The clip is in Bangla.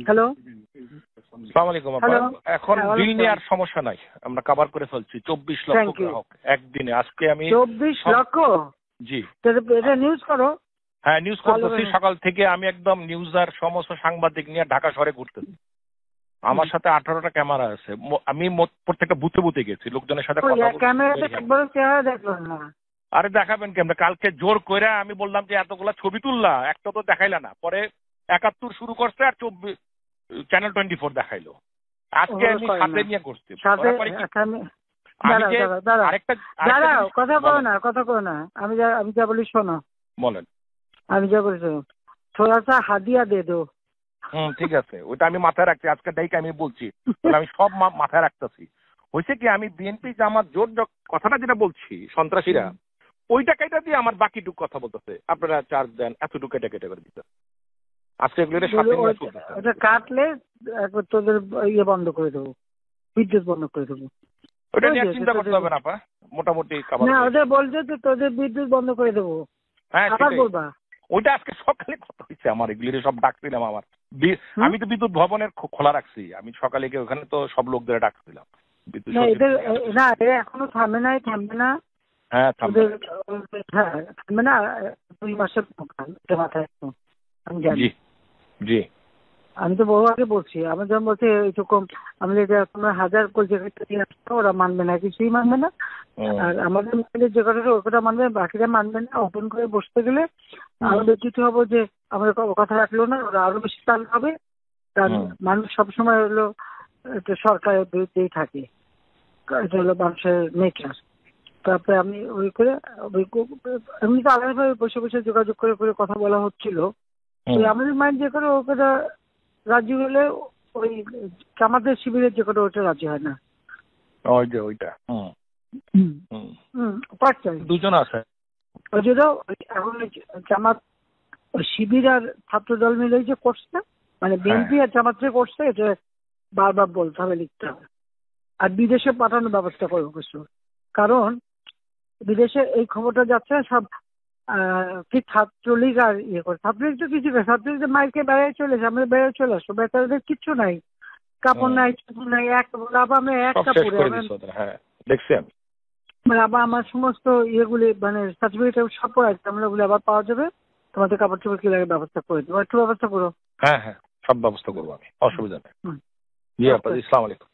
হ্যালো, আসসালামু আলাইকুম আপা। হ্যালো। এখন হ্যাঁ, বিল ওয়ালাইকুম নেওয়ার সমস্যা নাই, আমরা কভার করে ফেলছি 24 লক্ষ থ্যাংক ইউ। গ্রাহক একদিনে। আজকে আমি 24 লক্ষ? জি এটা নিউজ করো। হ্যাঁ নিউজ ভালো করতেছি। করে। সকাল থেকে আমি একদম নিউজ আর সমস্ত সাংবাদিক নিয়ে ঢাকা শহরে ঘুরতেছি। আমার সাথে 18টা ক্যামেরা আছে। আমি প্রত্যেকটা বুথে বুথে গেছি, লোকজনের সাথে কথা বলছি। ক্যামেরাতে একবারও চেহারা দেখলাম না। আরে দেখাবেন কেমন? কালকে জোর কইরা আমি বললাম যে এতগুলা ছবি তুললা, একটা তো দেখাইলা না। পরে 71 শুরু করছে আর 24 চ্যানেল 24 দেখাইলো। আজকে আমি সাথে নিয়ে করছি। সাথে আমি যে আরেকটা দাঁড়াও, কথা বলো না, কথা বলো না। আমি যা বলি শোনো। বলেন। আমি যা বলি শোনো, থোড়া সা হাদিয়া দে দো। ঠিক আছে, ওইটা আমি মাথায় রাখছি। আজকে ডাইকে আমি বলছি, আমি সব মাথায় রাখতেছি। হয়েছে কি, আমি বিএনপি জামাত জোট কথাটা যেটা বলছি, সন্ত্রাসীরা ওইটা কেটে দিয়ে আমার বাকিটুক কথা বলতেছে, আপনারা চার্জ দেন, এতটুকু কেটে কেটে করে দিতে। আজকে এগুলো সাথে নিয়ে চলতেছে। ওটা কাটলে একবার তোদের ইয়ে বন্ধ করে দেবো, বিদ্যুৎ বন্ধ করে দেবো। ওটা নিয়ে চিন্তা করতে হবে না আপা, মোটামুটি না, ওদের বলছে যে তোদের বিদ্যুৎ বন্ধ করে দেবো। হ্যাঁ আবার বলবা? ওইটা আজকে সকালে কথা হয়েছে আমার, এগুলি সব ডাকছিলাম আমার। আমি তো বিদ্যুৎ ভবনের খোলা রাখছি, আমি সকালে গিয়ে ওখানে তো সব লোকদের ডাকছিলাম। না, এরা এখনো থামবে না। হ্যাঁ থামবে না। 2 মাসের মাথায় আমি জানি। জি আমি তো বহু আগে বলছি, আমি যখন বলছি এইটুকু, আমি তোমরা 1000 জায়গাটা দিয়ে আসছো, ওরা মানবে না, কিছুই মানবে না। আর আমাদের মধ্যে যে কথাটা ওই কথা মানবে, বাকিরা মানবে না। ওপেন করে বসতে গেলে আরো বেশি হবো যে আমাদের কথা রাখলো না, ওরা আরো বেশি চাল হবে। কারণ মানুষ সবসময় হলো সরকারের বিরুদ্ধেই থাকে, এটা হলো মানুষের নেচার। তারপরে আমি ওই করে এমনি তো আলাদাভাবে বসে বসে যোগাযোগ করে করে কথা বলা হচ্ছিল। আমাদের মাইন্ড যে করে ও কথা রাজি হলে, ওই আমাদের শিবিরের যে করে ওটা রাজি হয় না। ওইটা দুজন আছে ওই জন্য এখন জামাত শিবির আর ছাত্র দল মিলে যে করছে, মানে বিএনপি আর জামাত যে করছে, এটা বারবার বলতে হবে, লিখতে হবে। আর বিদেশে পাঠানোর ব্যবস্থা করবো কিছু, কারণ বিদেশে এই খবরটা যাচ্ছে সব কি ছাত্রলীগ আর ইয়ে করে। ছাত্রলীগ তো কিছু করে, ছাত্রলীগ মাইকে বেড়ায় চলেছে, আমরা বেড়ায় চলে আসবো, বেচারাদের কিচ্ছু নাই, কাপড় নাই, কিছু নাই, আমি এক কাপড়ে দেখছি আমি। মানে আবার আমার সমস্ত ইয়েগুলি মানে সার্টিফিকেট সব আছে, আমরা ওগুলো আবার পাওয়া যাবে। তোমাদের কাপড় চোপড় কি লাগে ব্যবস্থা করে দেবো, একটু ব্যবস্থা করো। হ্যাঁ সব ব্যবস্থা করবো আমি, অসুবিধা নেই। জি আপা, আসসালামু আলাইকুম।